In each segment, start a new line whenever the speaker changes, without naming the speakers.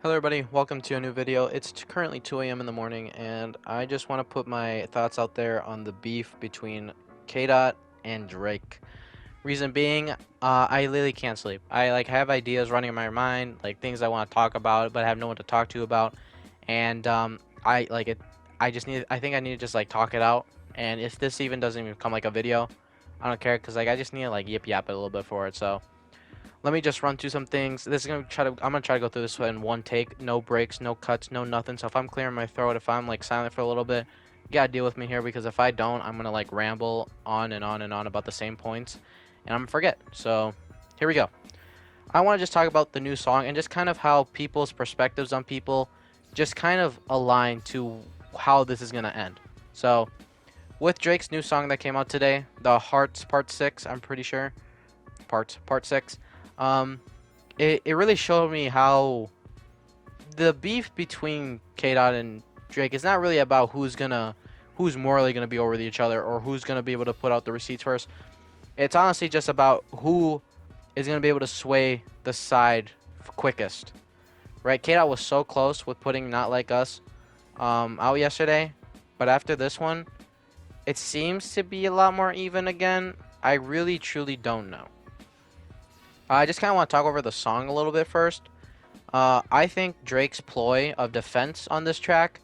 Hello everybody, welcome to a new video. It's currently 2 a.m. in the morning and I just want to put my thoughts out there on the beef between K-Dot and Drake. Reason being, I literally can't sleep. I have ideas running in my mind, like things I want to talk about, but I have no one to talk to about. And I like it. I think I need to just like talk it out. And if this even doesn't even become like a video, I don't care because like I just need to like yip yap it a little bit for it. So let me just run through some things. I'm gonna try to go through this in one take. No breaks, no cuts, no nothing. So if I'm clearing my throat, if I'm like silent for a little bit, you gotta deal with me here because if I don't, I'm gonna like ramble on and on and on about the same points, and I'm gonna forget. So here we go. I want to just talk about the new song and just kind of how people's perspectives on people just kind of align to how this is gonna end. So with Drake's new song that came out today, the Hearts Part 6, I'm pretty sure, Part 6. Um, it really showed me how the beef between K Dot and Drake is not really about who's morally gonna be over each other or who's gonna be able to put out the receipts first. It's honestly just about who is gonna be able to sway the side quickest. Right? K Dot was so close with putting Not Like Us out yesterday, but after this one, it seems to be a lot more even again. I really truly don't know. I just kind of want to talk over the song a little bit first. I think Drake's ploy of defense on this track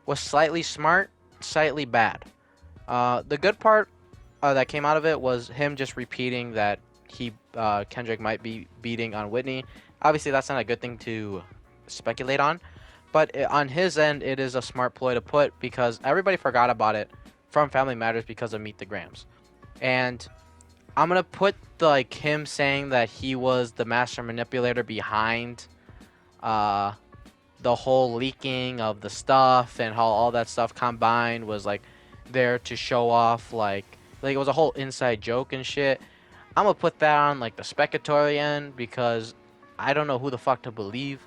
was slightly smart, slightly bad. The good part that came out of it was him just repeating that Kendrick might be beating on Whitney. Obviously, that's not a good thing to speculate on, but on his end, it is a smart ploy to put because everybody forgot about it from Family Matters because of Meet the Grams, and I'm gonna put like him saying that he was the master manipulator behind uh the whole leaking of the stuff and how all that stuff combined was like there to show off like it was a whole inside joke and shit. I'm gonna put that on like the speculatory end because I don't know who the fuck to believe.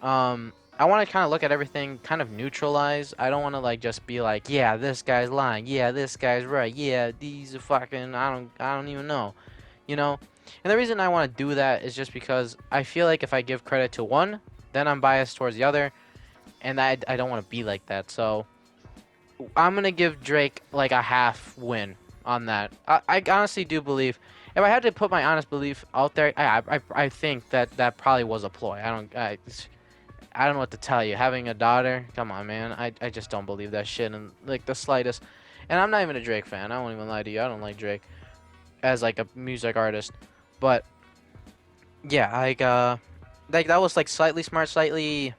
I want to kind of look at everything kind of neutralize. I don't want to like just be like, yeah, this guy's lying, yeah, this guy's right, yeah, these are fucking I don't even know, you know. And the reason I want to do that is just because I feel like if I give credit to one, then I'm biased towards the other, and I don't want to be like that. So I'm gonna give Drake like a half win on that. I honestly do believe. If I had to put my honest belief out there, I think that that probably was a ploy. I don't know what to tell you. Having a daughter, come on, man. I just don't believe that shit in like the slightest. And I'm not even a Drake fan. I won't even lie to you. I don't like Drake as like a music artist. But yeah, like that was like slightly smart, slightly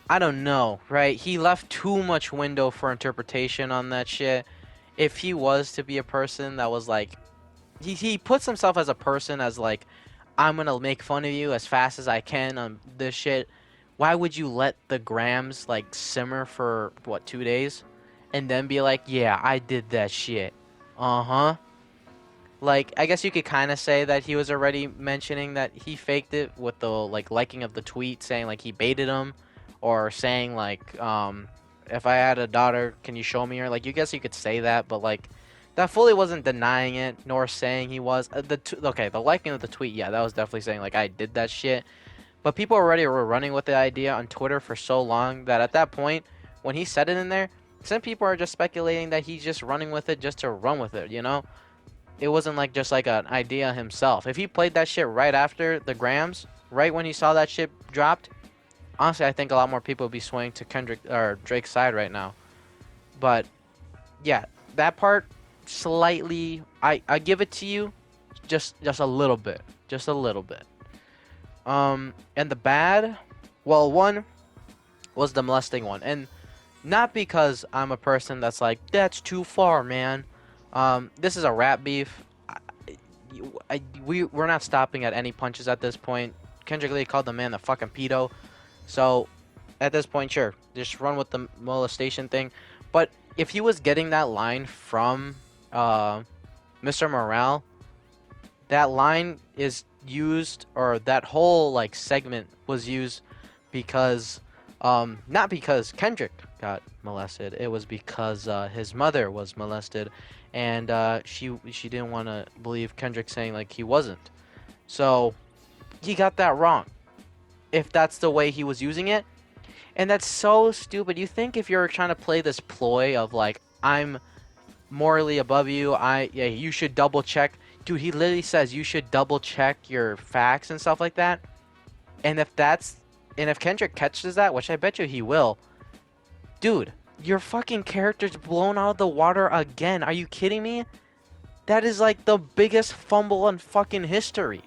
I don't know, right? He left too much window for interpretation on that shit. If he was to be a person that was like he puts himself as a person as like I'm gonna make fun of you as fast as I can on this shit. Why would you let the grams like simmer for what 2 days, and then be like, yeah, I did that shit? Uh huh. Like I guess you could kind of say that he was already mentioning that he faked it with the like liking of the tweet saying like he baited him, or saying like if I had a daughter, can you show me her? Like you guess you could say that, but like that fully wasn't denying it nor saying he was okay, the liking of the tweet, yeah, that was definitely saying like I did that shit. But people already were running with the idea on Twitter for so long that at that point, when he said it in there, some people are just speculating that he's just running with it just to run with it, you know? It wasn't like just like an idea himself. If he played that shit right after the Grams, right when he saw that shit dropped, honestly, I think a lot more people would be swaying to Kendrick or Drake's side right now. But yeah, that part slightly, I give it to you, just a little bit, just a little bit. And the bad, well, one was the molesting one, and not because I'm a person that's like that's too far, man. This is a rap beef. We're not stopping at any punches at this point. Kendrick Lee called the man the fucking pedo, so at this point, sure, just run with the molestation thing. But if he was getting that line from Mr. Morale, that line is used, or that whole like segment was used because not because Kendrick got molested, it was because his mother was molested, and she didn't want to believe Kendrick saying like he wasn't, so he got that wrong. if that's the way he was using it. And that's so stupid. You think if you're trying to play this ploy of like, I'm morally above you, yeah, you should double check. Dude, he literally says you should double check your facts and stuff like that. And if Kendrick catches that, which I bet you he will, dude, your fucking character's blown out of the water again. Are you kidding me? That is like the biggest fumble in fucking history.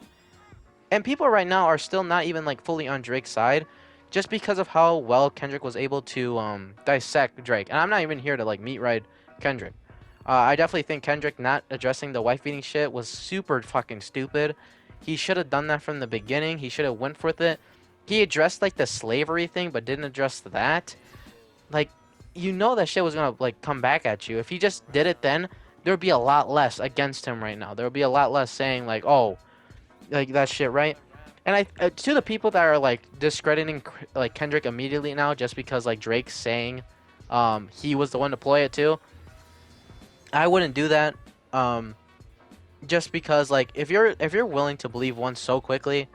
And people right now are still not even like fully on Drake's side, just because of how well Kendrick was able to dissect Drake. And I'm not even here to like meat ride Kendrick. I definitely think Kendrick not addressing the wife beating shit was super fucking stupid. He should have done that from the beginning. He should have went with it. He addressed like the slavery thing, but didn't address that. Like, you know that shit was gonna like come back at you. If he just did it then, there would be a lot less against him right now. There would be a lot less saying like, oh, like that shit, right? And to the people that are like discrediting like Kendrick immediately now just because like Drake's saying he was the one to play it too. I wouldn't do that. Um, just because like if you're willing to believe one so quickly,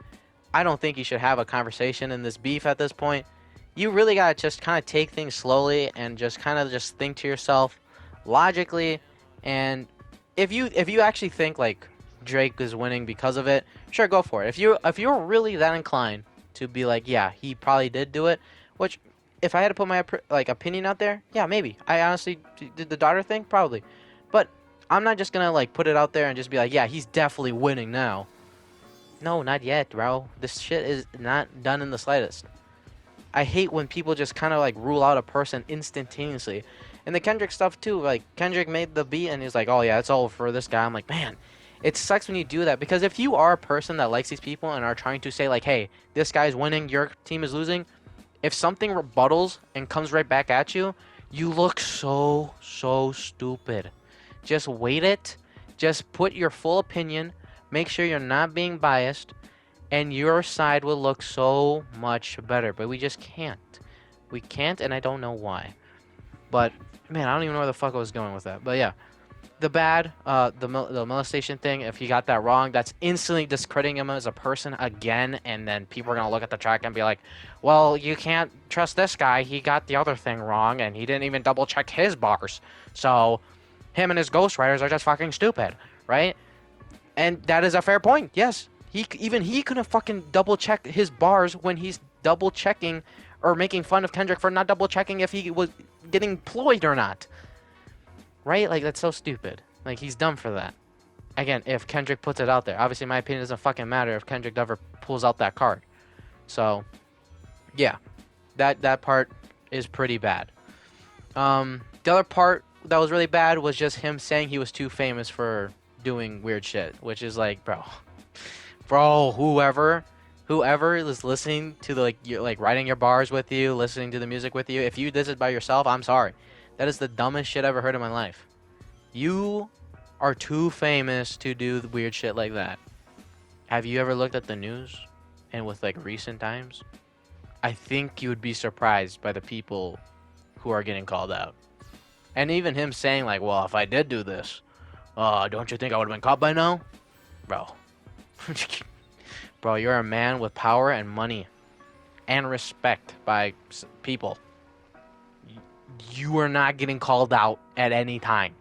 I don't think you should have a conversation in this beef at this point. You really gotta just kind of take things slowly and just kind of just think to yourself logically. And if you actually think like Drake is winning because of it, sure, go for it. If you're really that inclined to be like, yeah, he probably did do it, which if I had to put my like opinion out there, yeah, maybe. I honestly did the daughter thing, probably, but I'm not just gonna like put it out there and just be like, yeah, he's definitely winning now. No, not yet, bro. This shit is not done in the slightest. I hate when people just kind of like rule out a person instantaneously. And the Kendrick stuff too, like Kendrick made the beat and he's like, "Oh yeah, it's all for this guy." I'm like, "Man, it sucks when you do that because if you are a person that likes these people and are trying to say like, "Hey, this guy's winning, your team is losing," if something rebuttals and comes right back at you, you look so stupid. Just wait it. Just put your full opinion. Make sure you're not being biased and your side will look so much better. But we just can't. We can't, and I don't know why. But man, I don't even know where the fuck I was going with that. But yeah, the molestation thing. If he got that wrong, that's instantly discrediting him as a person again. And then people are gonna look at the track and be like, "Well, you can't trust this guy. He got the other thing wrong, and he didn't even double check his bars. So him and his ghostwriters are just fucking stupid, right?" And that is a fair point. Yes, he couldn't fucking double check his bars when he's double checking or making fun of Kendrick for not double checking if he was getting ployed or not. Right? Like that's so stupid. Like he's dumb for that. Again, if Kendrick puts it out there, obviously my opinion doesn't fucking matter if Kendrick ever pulls out that card. So, yeah, that part is pretty bad. The other part that was really bad was just him saying he was too famous for doing weird shit, which is like, bro, whoever is listening to the like writing your bars with you, listening to the music with you, if you did it by yourself, I'm sorry. That is the dumbest shit I ever heard in my life. You are too famous to do weird shit like that. Have you ever looked at the news and with like recent times? I think you would be surprised by the people who are getting called out. And even him saying like, well, if I did do this, don't you think I would have been caught by now? Bro. Bro, you're a man with power and money and respect by people. You are not getting called out at any time.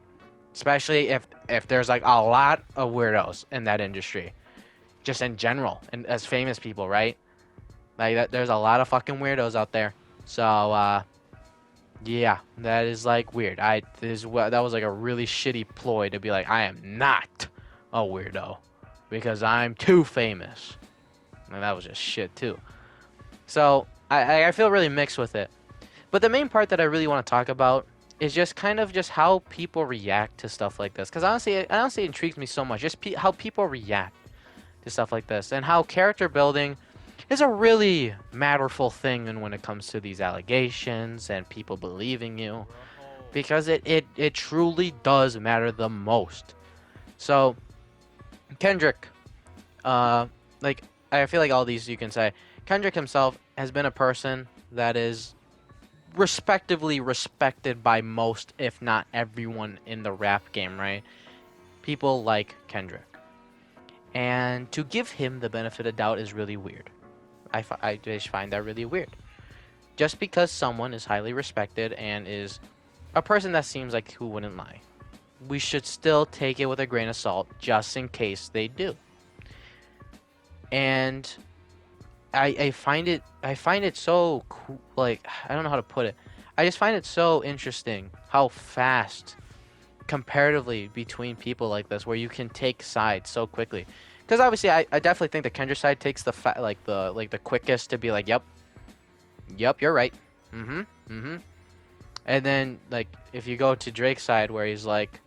Especially if there's like a lot of weirdos in that industry. Just in general, and as famous people, right? Like there's a lot of fucking weirdos out there. So yeah, that is like weird. That was like a really shitty ploy to be like, I am not a weirdo because I'm too famous. And that was just shit too. So I feel really mixed with it. But the main part that I really want to talk about is just kind of just how people react to stuff like this. Because honestly, it intrigues me so much. Just how people react to stuff like this. And how character building is a really matterful thing when it comes to these allegations and people believing you. Because it truly does matter the most. So, Kendrick, like, I feel like all these you can say. Kendrick himself has been a person that is respectively respected by most, if not everyone in the rap game, right? People like Kendrick. And to give him the benefit of doubt is really weird, I just find that really weird. Just because someone is highly respected and is a person that seems like who wouldn't lie, we should still take it with a grain of salt just in case they do. And I find it so cool, like I don't know how to put it. I just find it so interesting how fast comparatively between people like this where you can take sides so quickly. Because obviously I definitely think the Kendra side takes the quickest to be like, yep, you're right. Mm-hmm. Mm-hmm. And then like if you go to Drake's side where he's like,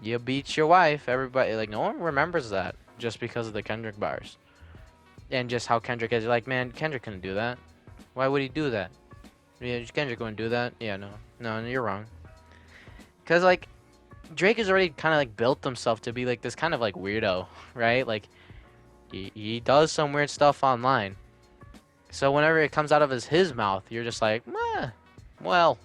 you beat your wife, everybody like no one remembers that just because of the Kendrick bars. And just how Kendrick is. You're like, man, Kendrick couldn't do that. Why would he do that? Yeah, Kendrick wouldn't do that. Yeah, no, you're wrong. Cause like Drake has already kind of like built himself to be like this kind of like weirdo, right? Like he does some weird stuff online. So whenever it comes out of his mouth, you're just like, well,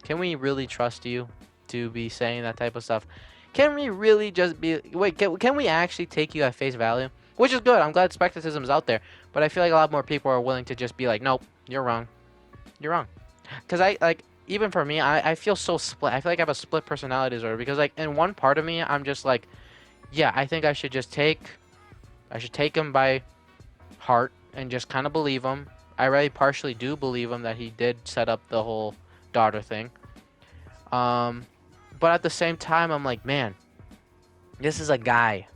can we really trust you to be saying that type of stuff? Can we really just be wait? Can we actually take you at face value? Which is good. I'm glad skepticism is out there, but I feel like a lot more people are willing to just be like, nope, you're wrong. You're wrong. Because I like even for me, I feel so split. I feel like I have a split personality disorder because like in one part of me, I'm just like, yeah, I think I should take him by heart and just kind of believe him. I really partially do believe him that he did set up the whole daughter thing. Um, but at the same time, I'm like, man, this is a guy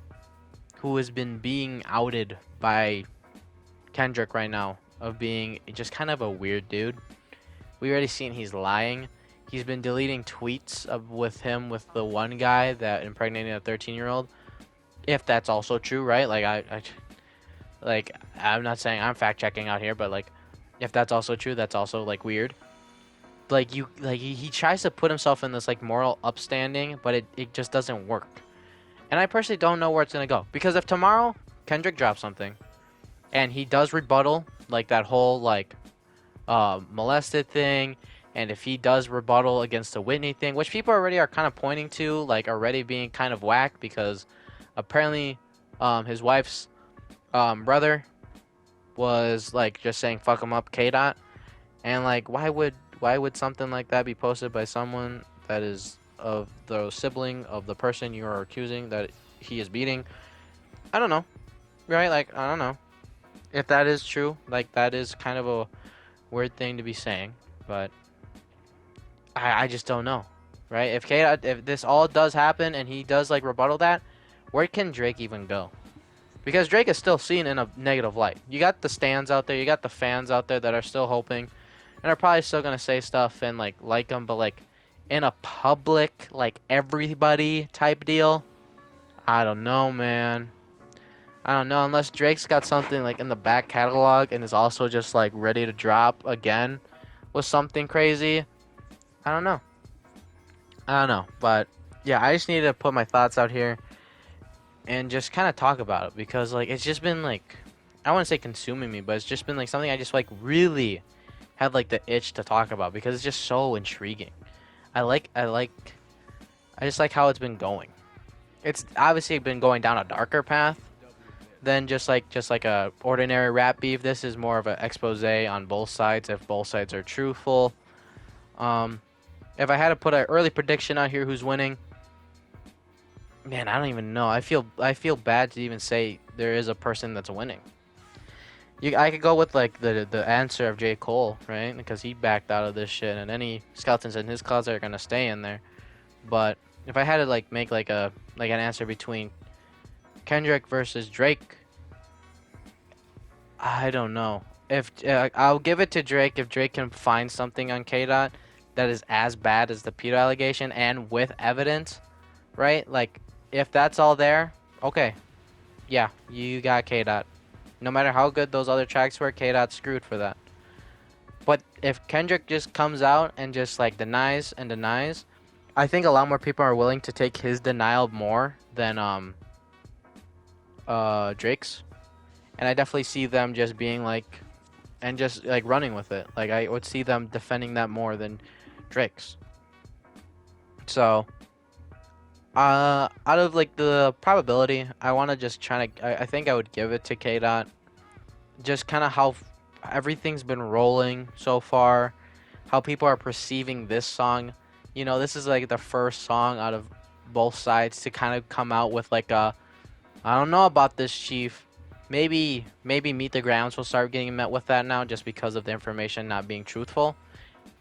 who has been being outed by Kendrick right now of being just kind of a weird dude. We already seen he's lying. He's been deleting tweets with him with the one guy that impregnated a 13-year-old. If that's also true, right? Like like I'm not saying I'm fact checking out here, but like if that's also true, that's also like weird. Like he tries to put himself in this like moral upstanding, but it just doesn't work. And I personally don't know where it's gonna go because if tomorrow Kendrick drops something and he does rebuttal like that whole like molested thing, and if he does rebuttal against the Whitney thing, which people already are kind of pointing to, like already being kind of whack because apparently his wife's brother was like just saying fuck him up K dot, and like why would something like that be posted by someone that is of the sibling of the person you are accusing that he is beating? I don't know, right? Like I don't know if that is true. Like that is kind of a weird thing to be saying, but I just don't know, right? If this all does happen and he does like rebuttal that, where can Drake even go? Because Drake is still seen in a negative light. You got the stands out there, you got the fans out there that are still hoping, and are probably still gonna say stuff and like him, but like in a public like everybody type deal, I don't know, man. I don't know unless Drake's got something like in the back catalog and is also just like ready to drop again with something crazy. I don't know. I don't know, but yeah, I just needed to put my thoughts out here and just kind of talk about it because like it's just been like I want to say consuming me, but it's just been like something I just like really had like the itch to talk about because it's just so intriguing. I just like how it's been going. It's obviously been going down a darker path than just like a ordinary rap beef. This is more of an expose on both sides if both sides are truthful. Um, if I had to put an early prediction out here, who's winning? Man, I don't even know. I feel bad to even say there is a person that's winning. I could go with like the answer of J. Cole, right? Because he backed out of this shit, and any skeletons in his closet are gonna stay in there. But if I had to like make like an answer between Kendrick versus Drake, I don't know. If I'll give it to Drake if Drake can find something on K Dot that is as bad as the pedo allegation and with evidence, right? Like if that's all there, okay, yeah, you got K Dot. No matter how good those other tracks were, K Dot's screwed for that. But if Kendrick just comes out and just like denies and denies, I think a lot more people are willing to take his denial more than Drake's. And I definitely see them just being like and just like running with it. Like I would see them defending that more than Drake's. So out of like the probability, I want to just try to. I think I would give it to K Dot. just kind of how everything's been rolling so far, how people are perceiving this song. You know, this is like the first song out of both sides to kind of come out with like a, I don't know about this, Chief. Maybe Meet the Grounds will start getting met with that now just because of the information not being truthful.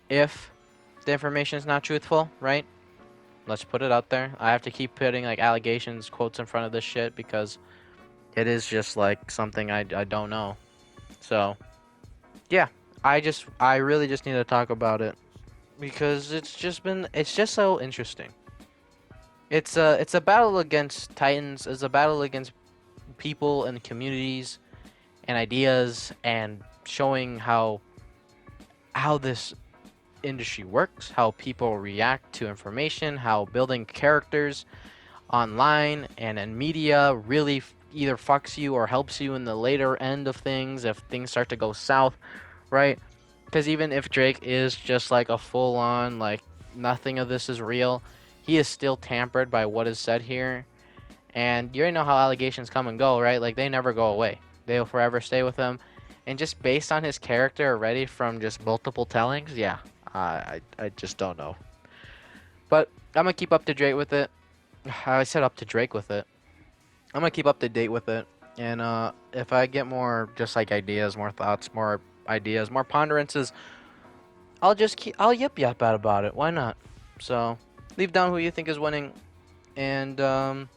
If the information is not truthful, right? Let's put it out there. I have to keep putting like allegations, quotes in front of this shit because it is just like something I don't know. So yeah, I really just need to talk about it because it's just so interesting. It's a battle against titans. It's a battle against people and communities and ideas and showing how this industry works, how people react to information, how building characters online and in media really either fucks you or helps you in the later end of things if things start to go south, right? Because even if Drake is just like a full on, like, nothing of this is real, he is still tampered by what is said here. And you already know how allegations come and go, right? Like, they never go away, they will forever stay with him. And just based on his character already from just multiple tellings, yeah, I just don't know. But I'm gonna keep up to date with it. I said up to Drake with it. I'm gonna keep up to date with it, and if I get more just like ideas, more thoughts, more ideas, more ponderances, I'll yip about it. Why not? So leave down who you think is winning, and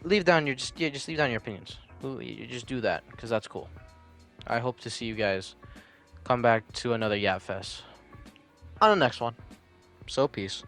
leave down your just leave down your opinions. You just do that because that's cool. I hope to see you guys come back to another Yap Fest on the next one. So peace.